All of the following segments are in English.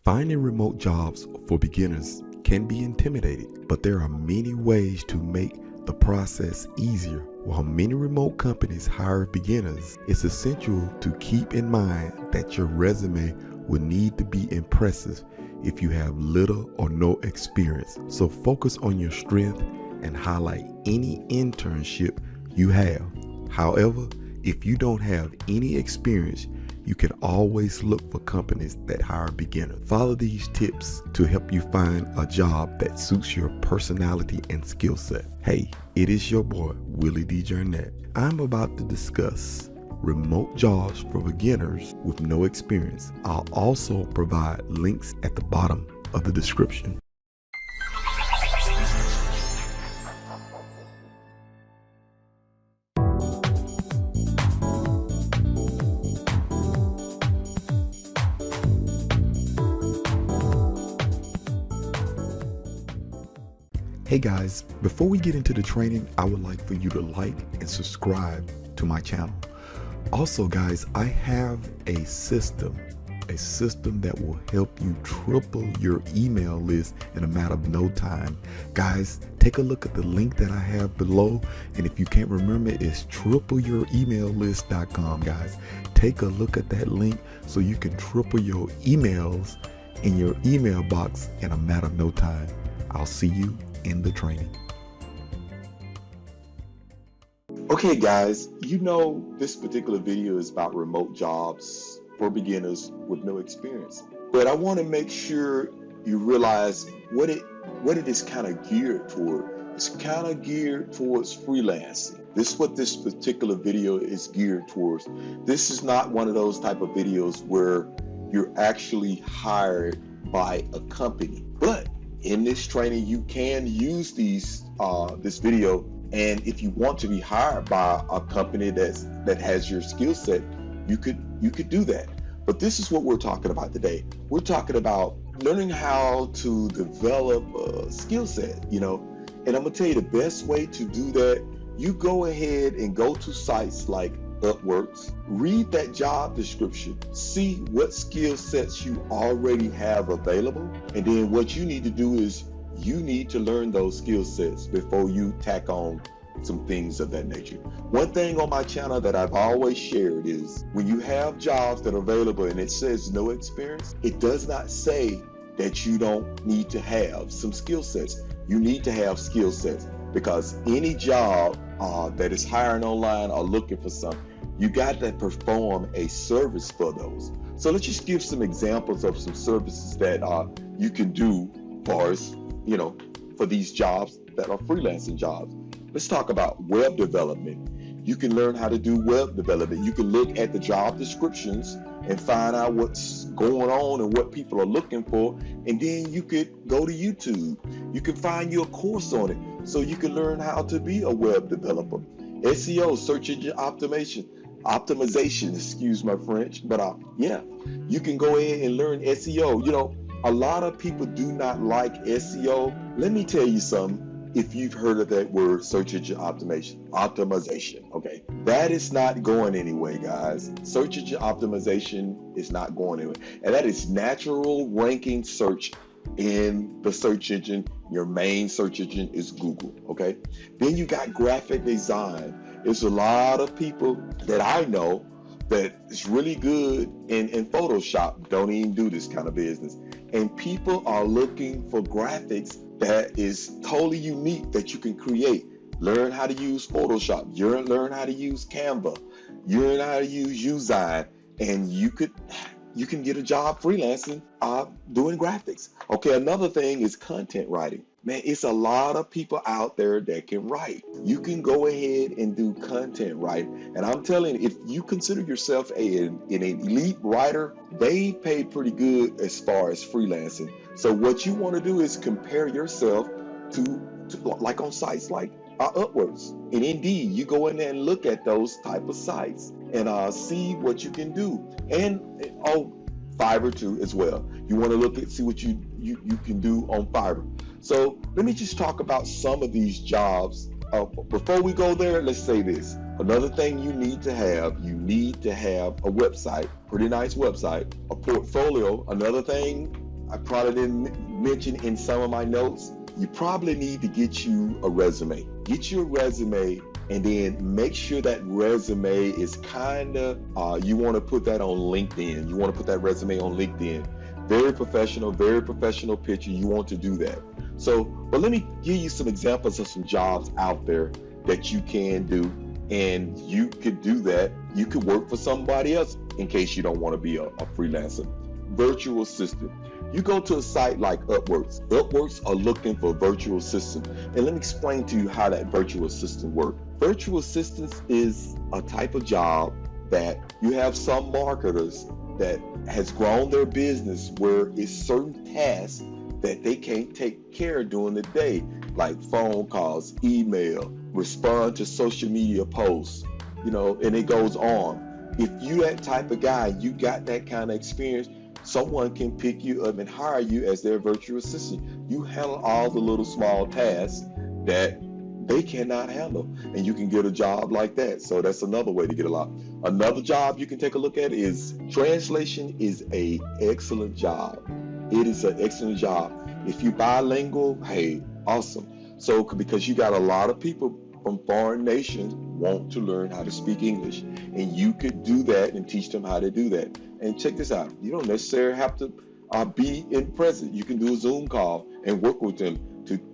Finding remote jobs for beginners can be intimidating, but there are many ways to make the process easier. While many remote companies hire beginners, it's essential to keep in mind that your resume will need to be impressive if you have little or no experience. So focus on your strength and highlight any internship you have. However, if you don't have any experience, you can always look for companies that hire beginners. Follow these tips to help you find a job that suits your personality and skill set. Hey, it is your boy, Willie D. Jernett. I'm about to discuss remote jobs for beginners with no experience. I'll also provide links at the bottom of the description. Hey guys, before we get into the training, I would like for you to like and subscribe to my channel. Also guys, I have a system that will help you triple your email list in a matter of no time. Guys, take a look at the link that I have below, and if you can't remember, it's tripleyouremaillist.com. guys. Take a look at that link so you can triple your emails in your email box in a matter of no time. I'll see you in the training. Okay guys, you know this particular video is about remote jobs for beginners with no experience, but I want to make sure you realize what it is kind of geared toward. It's kind of geared towards freelancing. This is what this particular video is geared towards. This is not one of those type of videos where you're actually hired by a company, but in this training, you can use this video, and if you want to be hired by a company that has your skill set, you could do that. But this is what we're talking about today. We're talking about learning how to develop a skill set, and I'm gonna tell you the best way to do that. You go ahead and go to sites like Upworks, read that job description, see what skill sets you already have available, and then what you need to do is you need to learn those skill sets before you tack on some things of that nature. One thing on my channel that I've always shared is when you have jobs that are available and it says no experience, it does not say that you don't need to have some skill sets. You need to have skill sets, because any job that is hiring online or looking for something, you got to perform a service for those. So let's just give some examples of some services that you can do for these jobs that are freelancing jobs. Let's talk about web development. You can learn how to do web development. You can look at the job descriptions and find out what's going on and what people are looking for, and then you could go to YouTube. You can find your course on it so you can learn how to be a web developer. SEO, search engine optimization, excuse my French, but yeah, you can go ahead and learn SEO. A lot of people do not like SEO. Let me tell you something. If you've heard of that word, search engine optimization, okay, that is not going anywhere, guys. Search engine optimization is not going anywhere, and that is natural ranking search in the search engine. Your main search engine is Google, okay? Then you got graphic design. There's a lot of people that I know that is really good in Photoshop, don't even do this kind of business, and people are looking for graphics that is totally unique that you can create. Learn how to use Photoshop. You learn how to use Canva. You learn how to use Usign, and you can get a job freelancing doing graphics. Okay, another thing is content writing. Man, it's a lot of people out there that can write. You can go ahead and do content writing, and I'm telling you, if you consider yourself an elite writer, they pay pretty good as far as freelancing. So what you want to do is compare yourself to like on sites like Upworks and Indeed. You go in there and look at those type of sites and see what you can do. And Fiverr too as well. You want to look at see what you can do on Fiverr. So let me just talk about some of these jobs. Before we go there, let's say this. Another thing you need to have a website, pretty nice website, a portfolio. Another thing I probably didn't mention in some of my notes, you probably need to get you a resume. Get your resume, and then make sure that resume is you want to put that on LinkedIn. You want to put that resume on LinkedIn. Very professional picture. You want to do that. So, but let me give you some examples of some jobs out there that you can do, and you could do that. You could work for somebody else in case you don't want to be a freelancer. Virtual assistant. You go to a site like Upworks. Upworks are looking for virtual assistant. And let me explain to you how that virtual assistant works. Virtual assistance is a type of job that you have some marketers that has grown their business where it's certain tasks that they can't take care of during the day, like phone calls, email, respond to social media posts, and it goes on. If you that type of guy, you got that kind of experience, someone can pick you up and hire you as their virtual assistant. You handle all the little small tasks that they cannot handle, and you can get a job like that. So that's another way to get a lot. Another job you can take a look at is translation. Is a excellent job. It is an excellent job. If you bilingual, hey, awesome. So because you got a lot of people from foreign nations want to learn how to speak English, and you could do that and teach them how to do that. And check this out, you don't necessarily have to be in present. You can do a Zoom call and work with them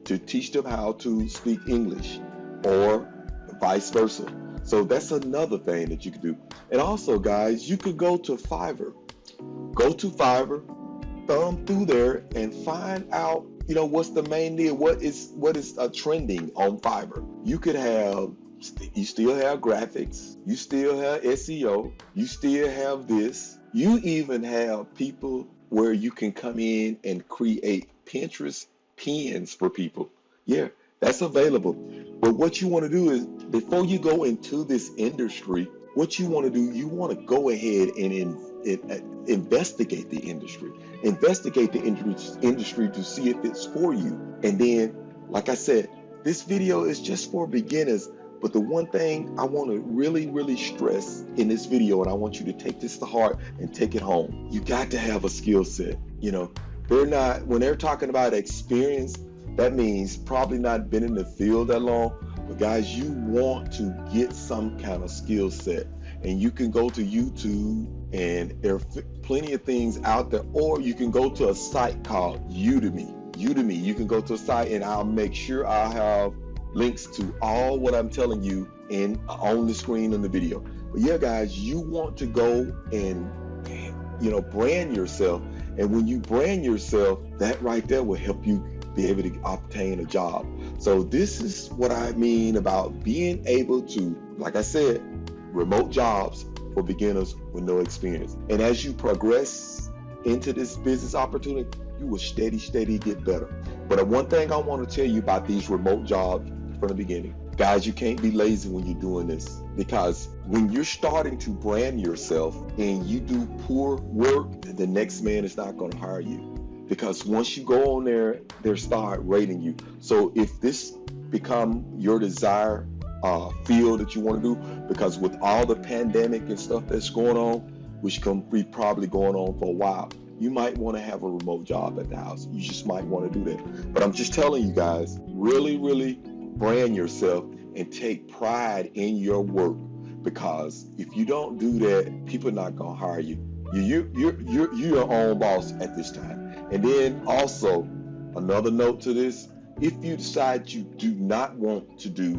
to teach them how to speak English, or vice versa. So that's another thing that you can do. And also, guys, you could go to Fiverr. Go to Fiverr, thumb through there, and find out, what's the main deal, what is trending on Fiverr. You still have graphics, you still have SEO, you still have this. You even have people where you can come in and create Pinterest pins for people. Yeah, that's available. But what you want to do is, before you go into this industry, what you want to do, you want to go ahead and investigate the industry. Investigate the industry to see if it's for you. And then, like I said, this video is just for beginners. But the one thing I want to really, really stress in this video, and I want you to take this to heart and take it home, you got to have a skill set. When they're talking about experience, that means probably not been in the field that long. But guys, you want to get some kind of skill set. And you can go to YouTube, and there are plenty of things out there, or you can go to a site called Udemy. You can go to a site, and I'll make sure I have links to all what I'm telling you on the screen in the video. But yeah, guys, you want to go and brand yourself. And when you brand yourself, that right there will help you be able to obtain a job. So this is what I mean about being able to, like I said, remote jobs for beginners with no experience. And as you progress into this business opportunity, you will steady get better. But one thing I want to tell you about these remote jobs from the beginning, guys, you can't be lazy when you're doing this, because when you're starting to brand yourself and you do poor work, the next man is not going to hire you. Because once you go on there, they'll start rating you. So if this become your desired field that you want to do, because with all the pandemic and stuff that's going on, which can be probably going on for a while, you might want to have a remote job at the house. You just might want to do that. But I'm just telling you guys, really brand yourself and take pride in your work, because if you don't do that, people are not going to hire you. You're your own boss at this time. And then also, another note to this, if you decide you do not want to do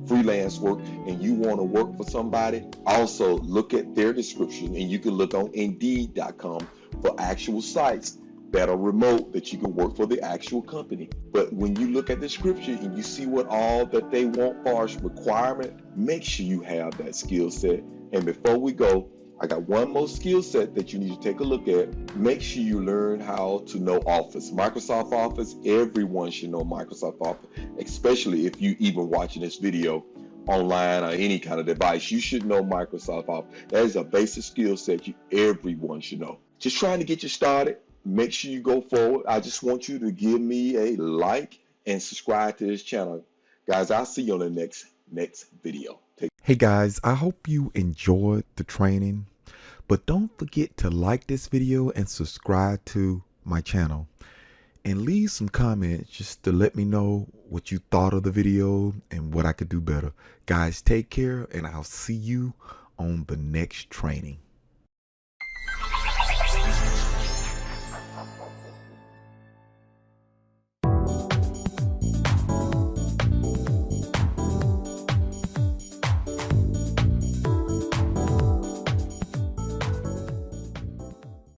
freelance work and you want to work for somebody, also look at their description, and you can look on Indeed.com for actual sites that are remote that you can work for the actual company. But when you look at the description and you see what all that they want for as requirement, make sure you have that skill set. And before we go, I got one more skill set that you need to take a look at. Make sure you learn how to know Office. Microsoft Office, everyone should know Microsoft Office, especially if you even watching this video online or any kind of device. You should know Microsoft Office. That is a basic skill set everyone should know. Just trying to get you started. Make sure you go forward. I just want you to give me a like and subscribe to this channel. Guys, I'll see you on the next video. Hey guys, I hope you enjoyed the training, but don't forget to like this video and subscribe to my channel and leave some comments just to let me know what you thought of the video and what I could do better. Guys, take care, and I'll see you on the next training.